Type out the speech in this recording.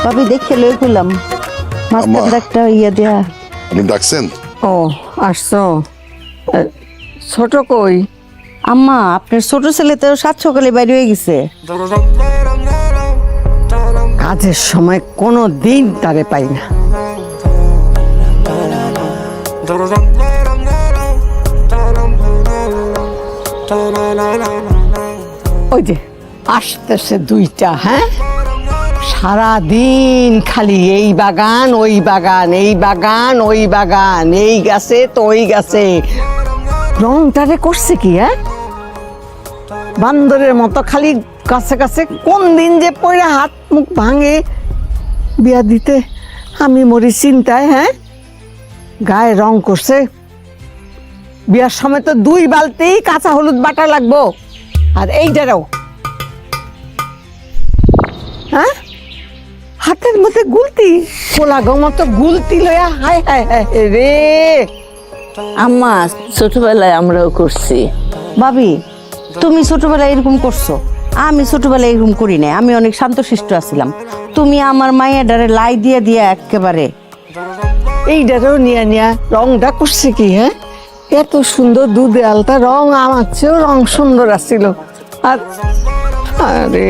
ভাবি দেখে লই কইলাম মাস্টার একটা ইয়া দেয়া। আপনি ডাকছেন? ও আসছো। ছোট কই? আম্মা আপনার ছোট ছেলে তো 7 সকালে বাইরে হয়ে গেছে। কাজের সময় কোনো দিন তারে পাই না। ওই যে আসতেছে দুইটা। হ্যাঁ, সারাদিন খালি এই বাগান ওই বাগান, এই বাগান ওই বাগান, এই গাছে তো ওই গাছে। রংটারে করছে কি? হ্যাঁ, বান্দরের মতো খালি কাছে কাছে। কোন দিন যে পড়ে হাত মুখ ভাঙে বিয়া দিতে আমি মরি চিন্তায়। হ্যাঁ, গায়ে রং করছে। বিয়ার সময় তো 2 বালতি কাঁচা হলুদ বাটা লাগবো। আর এইটারও হ্যাঁ, হাতের মধ্যে গুলতি, কোলাগো মতো গুলতি লয়া। হায় হায় হায় রে। আম্মা ছোটবেলায় আমরাও করছি। ভাবি তুমি ছোটবেলায় এরকম করছো? আমি ছোটবেলায় এরকম করি নাই। আমি অনেক শান্তশিষ্ট আছিলাম। তুমি আমার মাইয়াডারে লাই দিয়ে দিয়া একেবারে। এইটারও নিয়া নিয়া রংটা করছে কি? হ্যাঁ, এত সুন্দর দুধে আলতা রং, আমার চেয়েও রং সুন্দর আসছিল। আর আরে